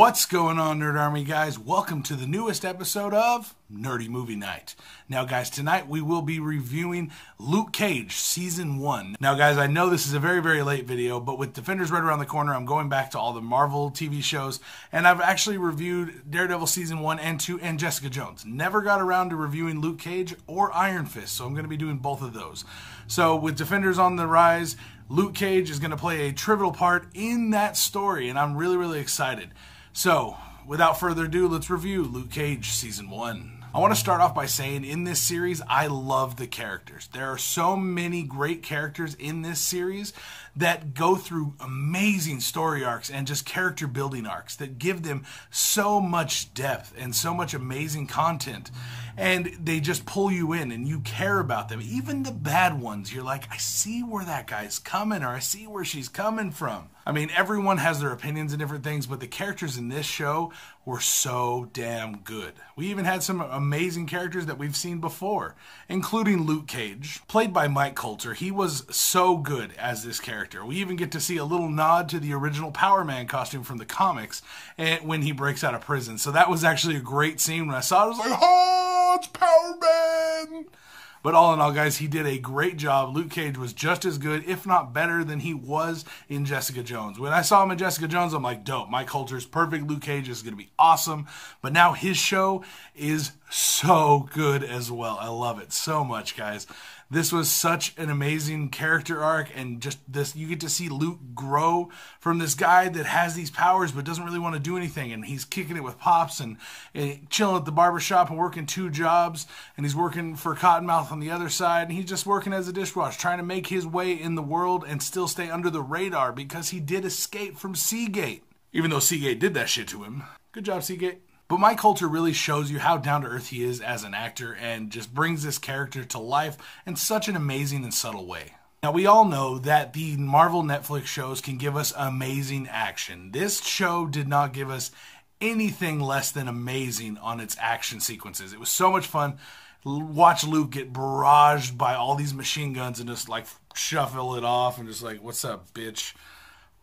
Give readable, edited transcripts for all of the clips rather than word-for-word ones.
What's going on, Nerd Army guys? Welcome to the newest episode of Nerdy Movie Night. Now guys, tonight we will be reviewing Luke Cage Season 1. Now guys, I know this is a very late video, but with Defenders right around the corner, I'm going back to all the Marvel TV shows, and I've actually reviewed Daredevil Season 1 and 2 and Jessica Jones. Never got around to reviewing Luke Cage or Iron Fist, so I'm going to be doing both of those. So with Defenders on the rise, Luke Cage is going to play a trivial part in that story, and I'm really excited. So, without further ado, let's review Luke Cage Season 1. I want to start off by saying in this series, I love the characters. There are so many great characters in this series that go through amazing story arcs and just character building arcs that give them so much depth and so much amazing content. And they just pull you in and you care about them. Even the bad ones, you're like, I see where that guy's coming, or I see where she's coming from. I mean, everyone has their opinions and different things, but the characters in this show were so damn good. We even had some amazing characters that we've seen before, including Luke Cage, played by Mike Colter. He was so good as this character. We even get to see a little nod to the original Power Man costume from the comics when he breaks out of prison. So that was actually a great scene. When I saw it, I was like, oh, it's Power Man! But all in all, guys, he did a great job. Luke Cage was just as good, if not better, than he was in Jessica Jones. When I saw him in Jessica Jones, I'm like, dope. Mike Colter's perfect. Luke Cage is going to be awesome. But now his show is so good as well. I love it so much, guys. This was such an amazing character arc, and just this, you get to see Luke grow from this guy that has these powers but doesn't really want to do anything, and he's kicking it with Pops and chilling at the barbershop and working 2 jobs, and he's working for Cottonmouth on the other side, and he's just working as a dishwasher, trying to make his way in the world and still stay under the radar because he did escape from Seagate, even though Seagate did that shit to him. Good job, Seagate. But Mike Colter really shows you how down-to-earth he is as an actor and just brings this character to life in such an amazing and subtle way. Now, we all know that the Marvel Netflix shows can give us amazing action. This show did not give us anything less than amazing on its action sequences. It was so much fun. Watch Luke get barraged by all these machine guns and just like shuffle it off and just like, what's up, bitch?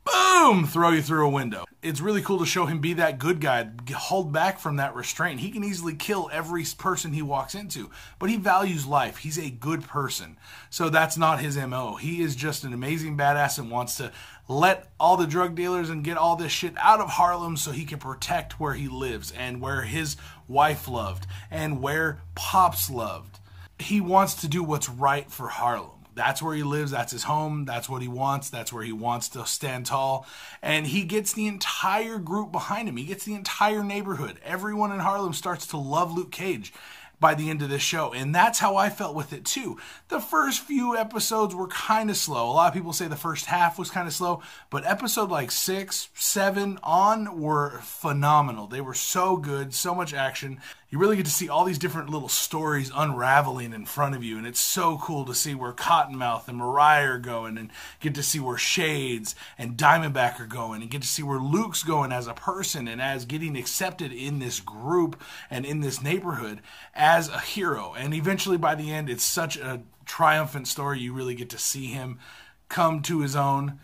Boom! Throw you through a window. It's really cool to show him be that good guy, hold back from that restraint. He can easily kill every person he walks into, but he values life. He's a good person. So that's not his MO. He is just an amazing badass and wants to let all the drug dealers and get all this shit out of Harlem so he can protect where he lives and where his wife loved and where Pops loved. He wants to do what's right for Harlem. That's where he lives, that's his home, that's what he wants, that's where he wants to stand tall. And he gets the entire group behind him. He gets the entire neighborhood. Everyone in Harlem starts to love Luke Cage by the end of this show. And that's how I felt with it too. The first few episodes were kind of slow. A lot of people say the first half was kind of slow, but episode like 6, 7 on were phenomenal. They were so good, so much action. You really get to see all these different little stories unraveling in front of you, and it's so cool to see where Cottonmouth and Mariah are going, and get to see where Shades and Diamondback are going, and get to see where Luke's going as a person and as getting accepted in this group and in this neighborhood as a hero. And eventually by the end, it's such a triumphant story. You really get to see him come to his own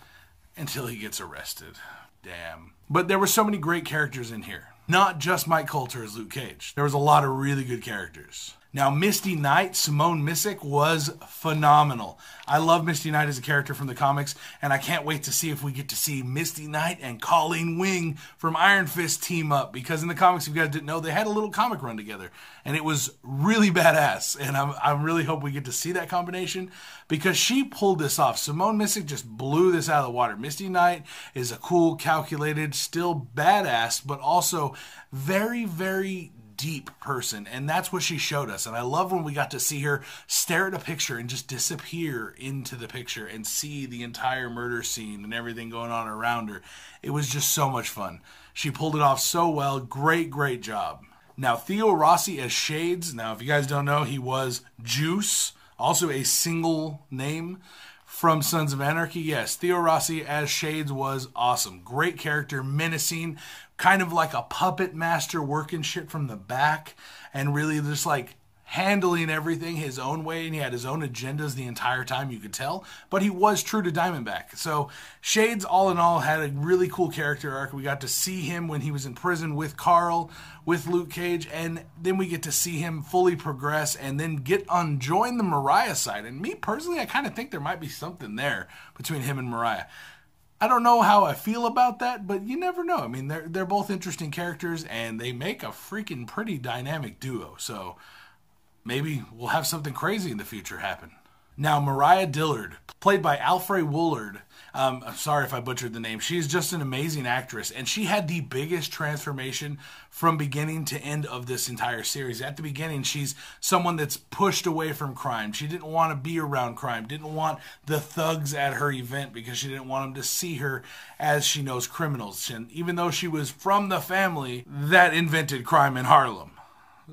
until he gets arrested. Damn. But there were so many great characters in here. Not just Mike Colter as Luke Cage. There was a lot of really good characters. Now, Misty Knight, Simone Missick, was phenomenal. I love Misty Knight as a character from the comics, and I can't wait to see if we get to see Misty Knight and Colleen Wing from Iron Fist team up, because in the comics, if you guys didn't know, they had a little comic run together, and it was really badass, and I really hope we get to see that combination, because she pulled this off. Simone Missick just blew this out of the water. Misty Knight is a cool, calculated, still badass, but also very deep person, and that's what she showed us. And I love when we got to see her stare at a picture and just disappear into the picture and see the entire murder scene and everything going on around her. It was just so much fun. She pulled it off so well. Great job. Now, Theo Rossi as Shades. Now, if you guys don't know, he was Juice, also a single name from Sons of Anarchy. Yes, Theo Rossi as Shades was awesome. Great character, menacing, kind of like a puppet master working shit from the back, and really just like handling everything his own way, and he had his own agendas the entire time, you could tell, but he was true to Diamondback. So Shades, all in all, had a really cool character arc. We got to see him when he was in prison with Carl, with Luke Cage, and then we get to see him fully progress and then join the Mariah side. And me personally, I kind of think there might be something there between him and Mariah. I don't know how I feel about that, but you never know. I mean, they're both interesting characters, and they make a freaking pretty dynamic duo. So maybe we'll have something crazy in the future happen. Now, Mariah Dillard, played by Alfre Woolard. I'm sorry if I butchered the name. She's just an amazing actress, and she had the biggest transformation from beginning to end of this entire series. At the beginning, she's someone that's pushed away from crime. She didn't want to be around crime, didn't want the thugs at her event because she didn't want them to see her as she knows criminals. And even though she was from the family that invented crime in Harlem.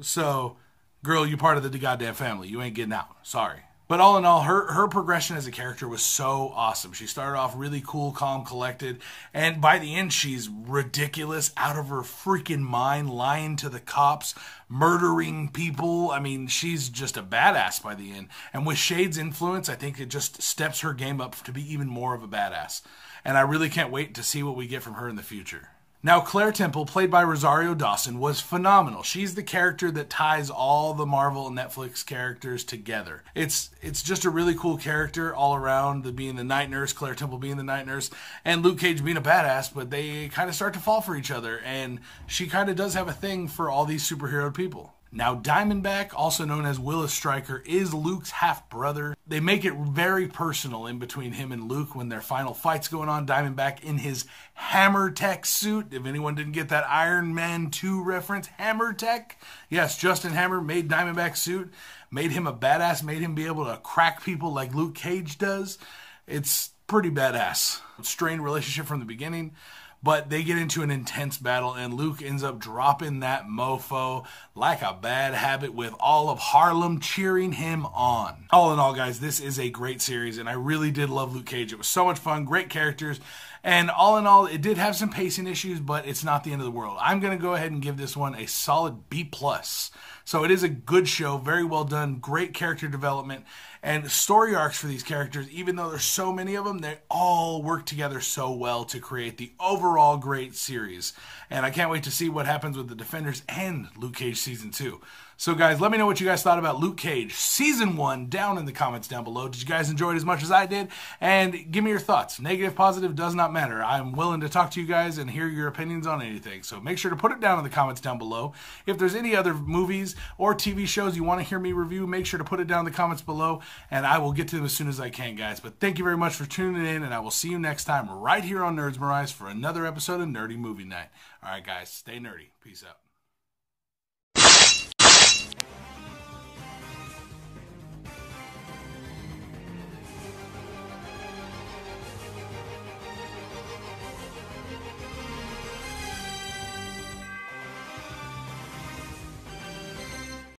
So, girl, you part of the goddamn family. You ain't getting out. Sorry. But all in all, her progression as a character was so awesome. She started off really cool, calm, collected, and by the end, she's ridiculous, out of her freaking mind, lying to the cops, murdering people. I mean, she's just a badass by the end. And with Shades' influence, I think it just steps her game up to be even more of a badass. And I really can't wait to see what we get from her in the future. Now, Claire Temple, played by Rosario Dawson, was phenomenal. She's the character that ties all the Marvel and Netflix characters together. It's just a really cool character all around, being the night nurse, Claire Temple being the night nurse, and Luke Cage being a badass, but they kind of start to fall for each other, and she kind of does have a thing for all these superhero people. Now, Diamondback, also known as Willis Stryker, is Luke's half-brother. They make it very personal in between him and Luke when their final fight's going on. Diamondback in his Hammer Tech suit. If anyone didn't get that Iron Man 2 reference, Hammer Tech. Yes, Justin Hammer made Diamondback's suit, made him a badass, made him be able to crack people like Luke Cage does. It's pretty badass. Strained relationship from the beginning. But they get into an intense battle, and Luke ends up dropping that mofo like a bad habit with all of Harlem cheering him on. All in all, guys, this is a great series, and I really did love Luke Cage. It was so much fun, great characters, and all in all, it did have some pacing issues, but it's not the end of the world. I'm going to go ahead and give this one a solid B+. So it is a good show, very well done, great character development, and story arcs for these characters, even though there's so many of them, they all work together so well to create the overall great series. And I can't wait to see what happens with the Defenders and Luke Cage Season 2. So guys, let me know what you guys thought about Luke Cage Season 1 down in the comments down below. Did you guys enjoy it as much as I did? And give me your thoughts. Negative, positive, does not matter. I'm willing to talk to you guys and hear your opinions on anything. So make sure to put it down in the comments down below. If there's any other movies or TV shows you want to hear me review, make sure to put it down in the comments below, and I will get to them as soon as I can, guys. But thank you very much for tuning in, and I will see you next time right here on Nerds Morise for another episode of Nerdy Movie Night. All right, guys, stay nerdy. Peace out.